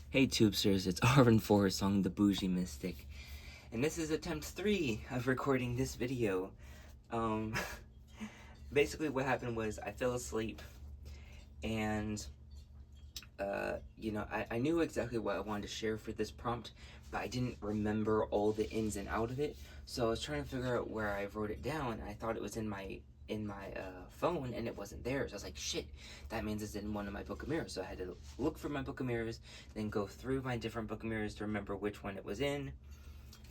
Hey Tubesters, it's Arvin4 song The Bougie Mystic, and this is attempt 3 of recording this video. Um, Basically what happened was I fell asleep, and, I knew exactly what I wanted to share for this prompt, but I didn't remember all the ins and out of it, so I was trying to figure out where I wrote it down, and I thought it was in my phone, and it wasn't there. So I was like, shit, that means it's in one of my book of mirrors. So I had to look for my book of mirrors, then go through my different book of mirrors to remember which one it was in.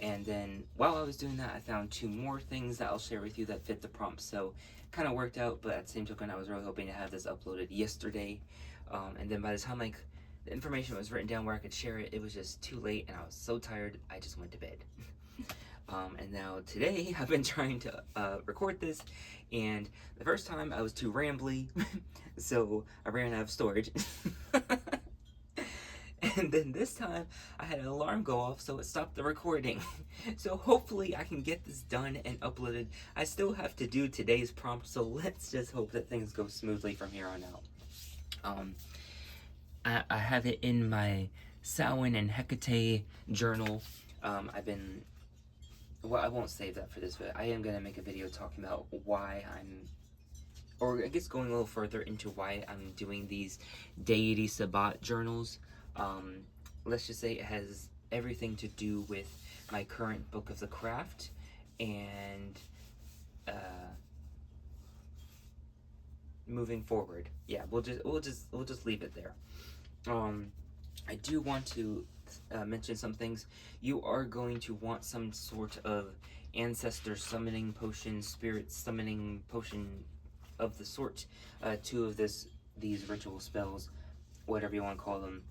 And then while I was doing that, I found 2 more things that I'll share with you that fit the prompt. So kind of worked out, but at the same token, I was really hoping to have this uploaded yesterday. And then by the time the information was written down where I could share it, it was just too late, and I was so tired, I just went to bed. And now today I've been trying to record this, and the first time I was too rambly, so I ran out of storage. And then this time I had an alarm go off, so it stopped the recording. So hopefully I can get this done and uploaded. I still have to do today's prompt, so let's just hope that things go smoothly from here on out. I have it in my Samhain and Hecate journal. Well, I won't save that for this, but I am going to make a video talking about why or I guess going a little further into why I'm doing these deity Sabbat journals. Let's just say it has everything to do with my current book of the craft, and moving forward. Yeah, we'll just leave it there. I do want to mention some things. You are going to want some sort of ancestor summoning potion, spirit summoning potion of the sort. 2 of these ritual spells, whatever you want to call them.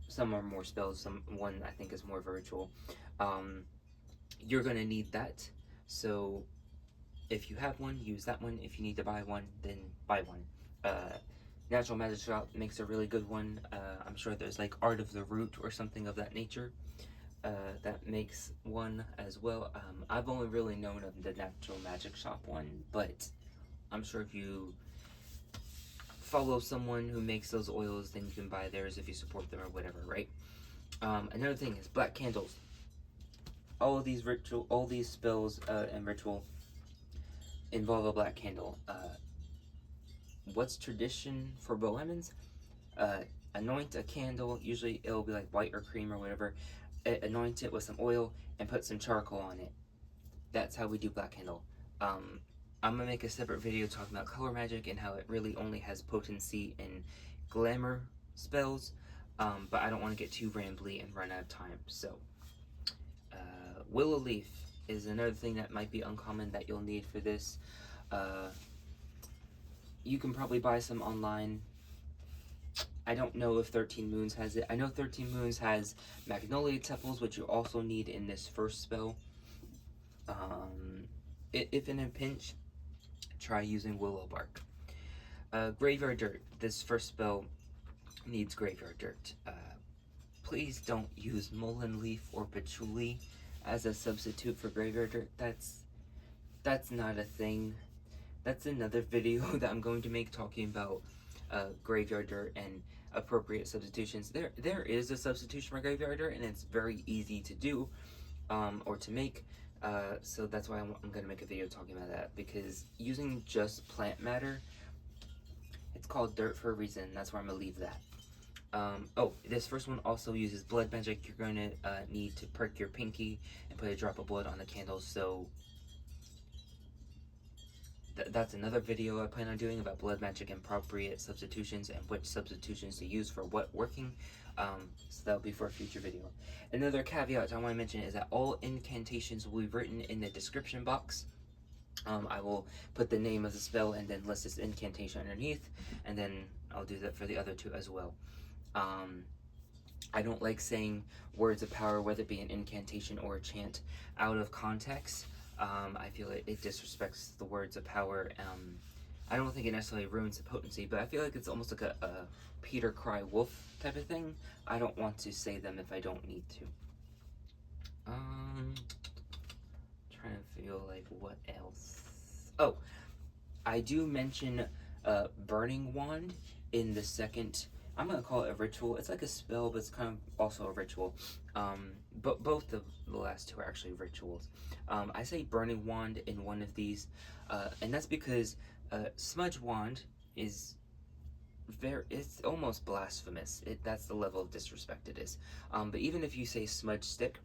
Some are more spells. One I think is more of a ritual. You're gonna need that. So if you have one, use that one. If you need to buy one, then buy one. Natural Magic Shop makes a really good one. I'm sure there's like Art of the Root or something of that nature that makes one as well. I've only really known of the Natural Magic Shop one, but I'm sure if you follow someone who makes those oils, then you can buy theirs if you support them or whatever, right? Another thing is black candles. All these spells and ritual involve a black candle. What's tradition for Bohemians? Anoint a candle, usually it'll be like white or cream or whatever, anoint it with some oil and put some charcoal on it. That's how we do black candle. I'm gonna make a separate video talking about color magic and how it really only has potency in glamour spells, but I don't want to get too rambly and run out of time. So willow leaf is another thing that might be uncommon that you'll need for this. You can probably buy some online. I don't know if 13 Moons has it. I know 13 Moons has magnolia tepals, which you also need in this first spell. If in a pinch, try using willow bark. Graveyard dirt. This first spell needs graveyard dirt. Please don't use mullein leaf or patchouli as a substitute for graveyard dirt. That's not a thing. That's another video that I'm going to make talking about graveyard dirt and appropriate substitutions. There is a substitution for graveyard dirt, and it's very easy to do or to make. So that's why I'm going to make a video talking about that, because using just plant matter, it's called dirt for a reason. That's where I'm going to leave that. Oh, this first one also uses blood magic. You're going to need to prick your pinky and put a drop of blood on the candle. So that's another video I plan on doing about blood magic and appropriate substitutions and which substitutions to use for what working. So that'll be for a future video. Another caveat I want to mention is that all incantations will be written in the description box. I will put the name of the spell and then list this incantation underneath, and then I'll do that for the other 2 as well. I don't like saying words of power, whether it be an incantation or a chant, out of context. I feel it disrespects the words of power. I don't think it necessarily ruins the potency, but I feel like it's almost like a Peter cry wolf type of thing. I don't want to say them if I don't need to. Trying to feel like what else. Oh, I do mention Burning Wand in the second I'm gonna call it a ritual. It's like a spell, but it's kind of also a ritual. But both of the last two are actually rituals. I say burning wand in one of these, and that's because smudge wand is it's almost blasphemous. That's the level of disrespect it is. But even if you say smudge stick,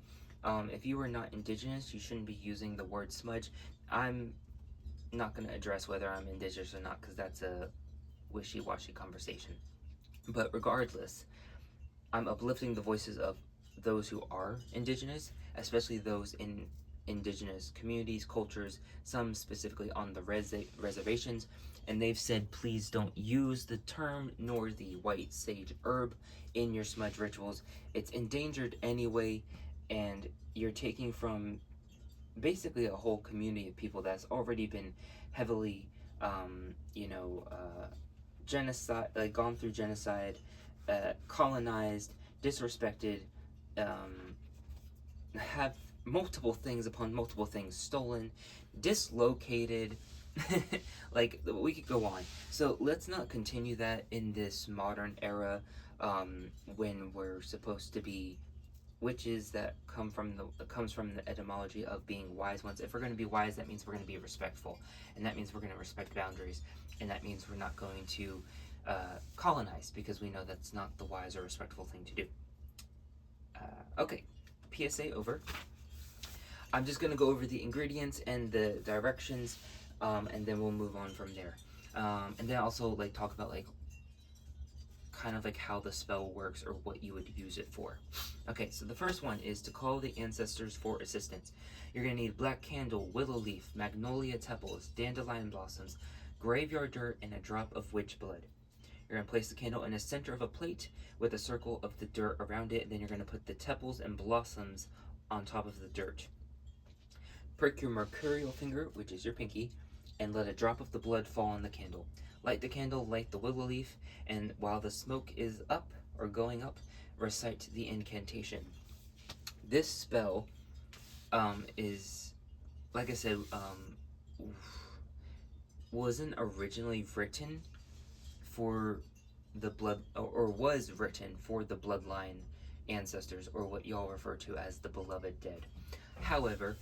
if you are not indigenous, you shouldn't be using the word smudge. I'm not gonna address whether I'm indigenous or not because that's a wishy-washy conversation. But regardless, I'm uplifting the voices of those who are indigenous, especially those in indigenous communities, cultures, some specifically on the reservations, and they've said please don't use the term nor the white sage herb in your smudge rituals. It's endangered anyway, and you're taking from basically a whole community of people that's already been heavily, genocide, like gone through genocide, colonized, disrespected, um, have multiple things upon multiple things stolen, dislocated. Like we could go on. So let's not continue that in this modern era, when we're supposed to be witches that comes from the etymology of being wise ones. If we're going to be wise, that means we're going to be respectful, and that means we're going to respect boundaries, and that means we're not going to colonize because we know that's not the wise or respectful thing to do. Okay, PSA over. I'm just going to go over the ingredients and the directions, and then we'll move on from there. And then also like talk about like kind of like how the spell works or what you would use it for. Okay, so the first one is to call the ancestors for assistance. You're going to need black candle, willow leaf, magnolia tepals, dandelion blossoms, graveyard dirt, and a drop of witch blood. You're going to place the candle in the center of a plate with a circle of the dirt around it, and then you're going to put the tepals and blossoms on top of the dirt. Prick your mercurial finger, which is your pinky, and let a drop of the blood fall on the candle. Light the candle, light the willow leaf, and while the smoke is up or going up, recite the incantation. This spell is, like I said, wasn't originally written for the blood, or was written for the bloodline ancestors, or what y'all refer to as the beloved dead. However,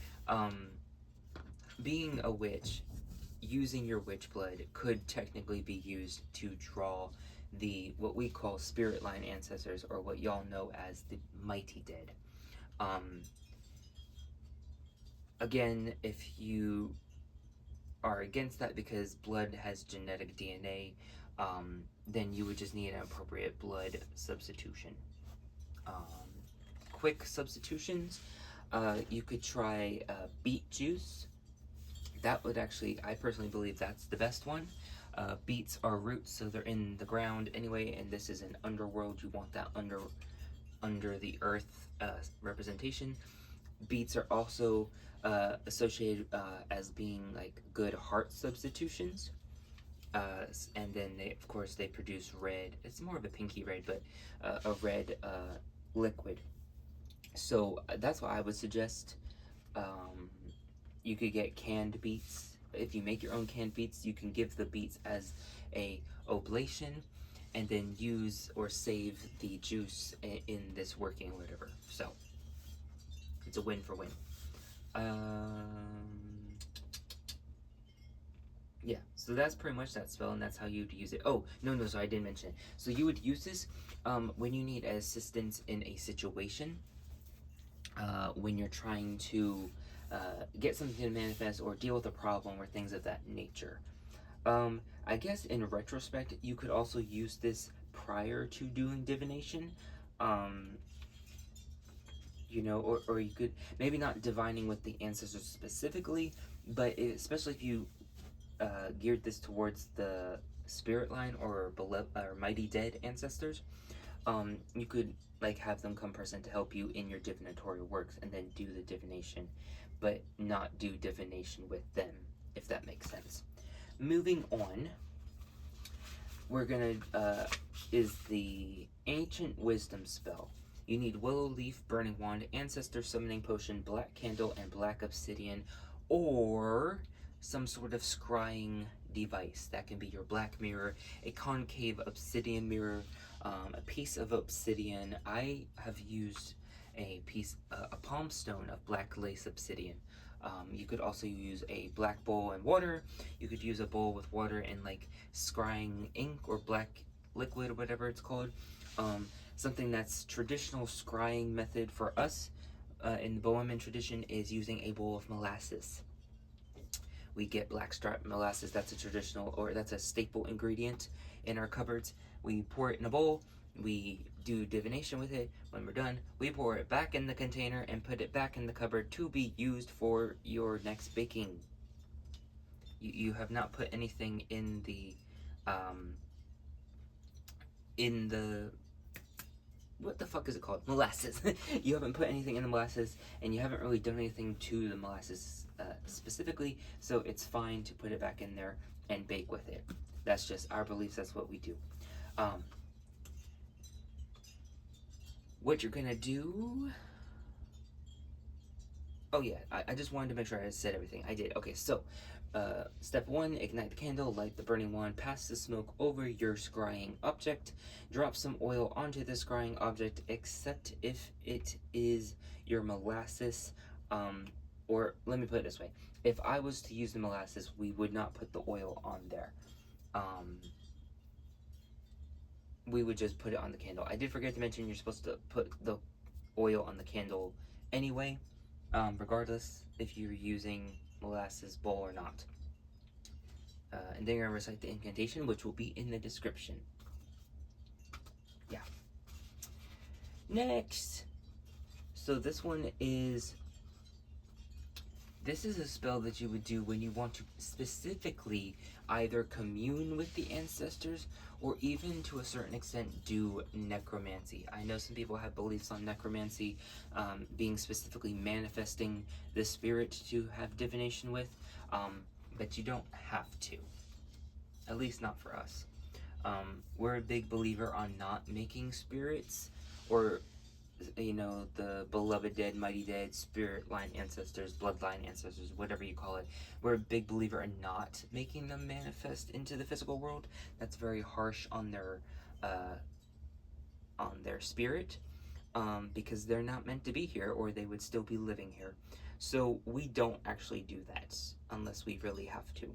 being a witch, using your witch blood could technically be used to draw the what we call spirit line ancestors, or what y'all know as the mighty dead. Again, if you are against that because blood has genetic DNA, then you would just need an appropriate blood substitution. Quick substitutions, you could try beet juice. That would actually, I personally believe that's the best one. Beets are roots, so they're in the ground anyway, and this is an underworld. You want that under the earth representation. Beets are also associated as being like good heart substitutions. And then of course, they produce red. It's more of a pinky red, but a red liquid. So that's why I would suggest. You could get canned beets. If you make your own canned beets, you can give the beets as a oblation, and then use or save the juice in this working or whatever. So it's a win for win. Yeah, so that's pretty much that spell, and that's how you'd use it. Oh, no, so I didn't mention it. So you would use this when you need assistance in a situation, when you're trying to get something to manifest or deal with a problem or things of that nature. I guess in retrospect, you could also use this prior to doing divination. Or you could maybe not divining with the ancestors specifically, but especially if you geared this towards the spirit line or beloved or mighty dead ancestors, you could like have them come present to help you in your divinatorial works, and then do the divination, but not do divination with them, if that makes sense. Moving on, we're gonna is the ancient wisdom spell. You need willow leaf, burning wand, ancestor summoning potion, black candle, and black obsidian, or some sort of scrying device. That can be your black mirror, a concave obsidian mirror, a piece of obsidian. I have used a palm stone of black lace obsidian. You could also use a black bowl and water. You could use a bowl with water and like scrying ink or black liquid or whatever it's called. Something that's traditional scrying method for us in the Bohemian tradition is using a bowl of molasses. We get blackstrap molasses. That's a traditional, or that's a staple ingredient in our cupboards. We pour it in a bowl. We do divination with it. When we're done, we pour it back in the container and put it back in the cupboard to be used for your next baking. You have not put anything um, in the what the fuck is it called? Molasses. You haven't put anything in the molasses, and you haven't really done anything to the molasses specifically, so it's fine to put it back in there and bake with it. That's just our beliefs. That's what we do. Um, what you're gonna do? Oh yeah, I just wanted to make sure I said everything. I did. Okay, so step 1, ignite the candle, light the burning one, pass the smoke over your scrying object, drop some oil onto the scrying object, except if it is your molasses, or let me put it this way. If I was to use the molasses, we would not put the oil on there. We would just put it on the candle. I did forget to mention you're supposed to put the oil on the candle anyway, regardless if you're using molasses bowl or not. And then you're going to recite the incantation, which will be in the description. Yeah. Next. So this is a spell that you would do when you want to specifically either commune with the ancestors or even to a certain extent do necromancy. I know some people have beliefs on necromancy being specifically manifesting the spirit to have divination with, but you don't have to. At least not for us. We're a big believer on not making spirits or the beloved dead, mighty dead, spirit line ancestors, bloodline ancestors, whatever you call it. We're a big believer in not making them manifest into the physical world. That's very harsh on their spirit, because they're not meant to be here, or they would still be living here. So we don't actually do that unless we really have to.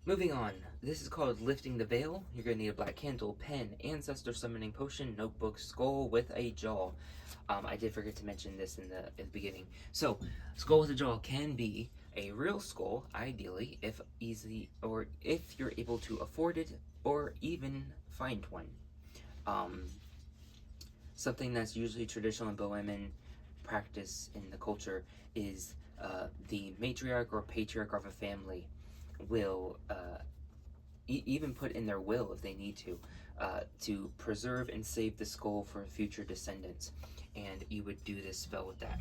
Moving on, this is called Lifting the Veil. You're going to need a black candle, pen, ancestor summoning potion, notebook, skull with a jaw. I did forget to mention this in the beginning. So, skull with a jaw can be a real skull, ideally, if easy, or if you're able to afford it, or even find one. Something that's usually traditional in Bohemian practice in the culture is the matriarch or patriarch of a family will even put in their will, if they need to preserve and save the skull for future descendants. And you would do this spell with that.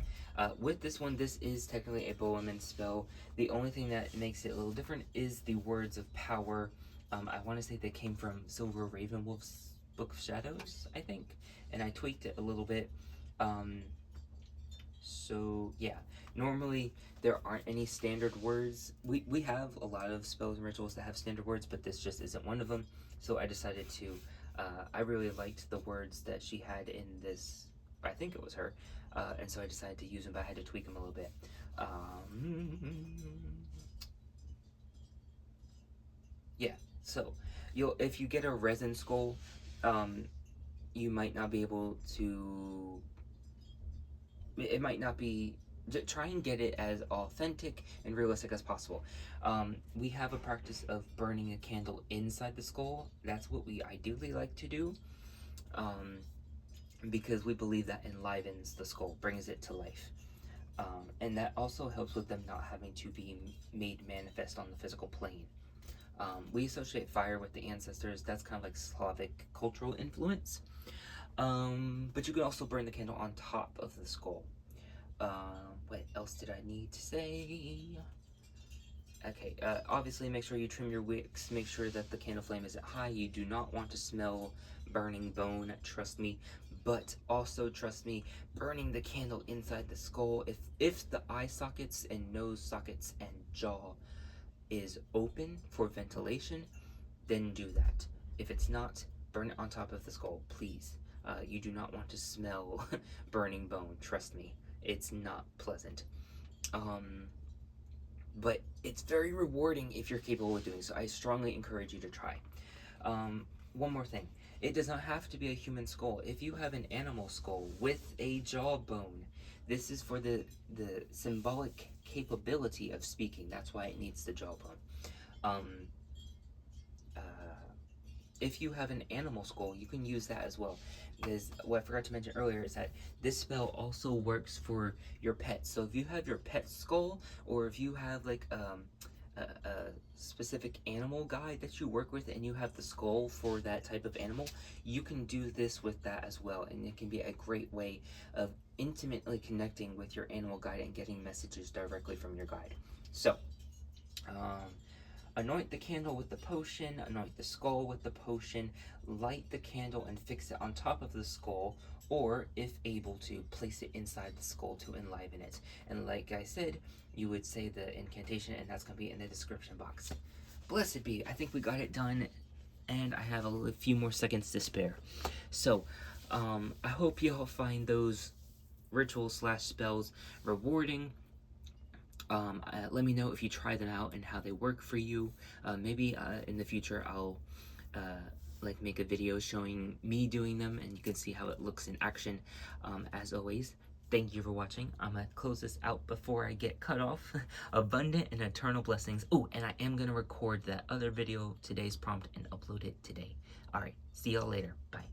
With this one, this is technically a Bohemian spell. The only thing that makes it a little different is the words of power. I want to say they came from Silver Ravenwolf's Book of Shadows, I think, and I tweaked it a little bit. So yeah, normally there aren't any standard words. We have a lot of spells and rituals that have standard words, but this just isn't one of them. So I decided to, I really liked the words that she had in this, I think it was her, and so I decided to use them, but I had to tweak them a little bit. Yeah, so if you get a resin skull, you might not be able to, it might not be, try and get it as authentic and realistic as possible. We have a practice of burning a candle inside the skull. That's what we ideally like to do, because we believe that enlivens the skull, brings it to life. And that also helps with them not having to be made manifest on the physical plane. We associate fire with the ancestors. That's kind of like Slavic cultural influence. But you can also burn the candle on top of the skull. What else did I need to say? Okay, obviously make sure you trim your wicks. Make sure that the candle flame isn't high. You do not want to smell burning bone, trust me. But also, trust me, burning the candle inside the skull, if the eye sockets and nose sockets and jaw is open for ventilation, then do that. If it's not, burn it on top of the skull, please. You do not want to smell burning bone, trust me. It's not pleasant. But it's very rewarding if you're capable of doing so. I strongly encourage you to try. One more thing. It does not have to be a human skull. If you have an animal skull with a jawbone, this is for the symbolic capability of speaking. That's why it needs the jawbone. Um, uh, if you have an animal skull, you can use that as well. Because what I forgot to mention earlier is that this spell also works for your pet. So if you have your pet skull, or if you have like a specific animal guide that you work with and you have the skull for that type of animal, you can do this with that as well. And it can be a great way of intimately connecting with your animal guide and getting messages directly from your guide. So, anoint the candle with the potion, anoint the skull with the potion, light the candle and fix it on top of the skull, or if able to, place it inside the skull to enliven it. And like I said, you would say the incantation, and that's going to be in the description box. Blessed be, I think we got it done, and I have a few more seconds to spare. So, I hope you all find those rituals / spells rewarding. Let me know if you try them out and how they work for you. Maybe in the future I'll like make a video showing me doing them, and you can see how it looks in action. As always, thank you for watching. I'm gonna close this out before I get cut off. Abundant and eternal blessings. Oh, and I am gonna record that other video, today's prompt, and upload it today. All right, see y'all later. Bye.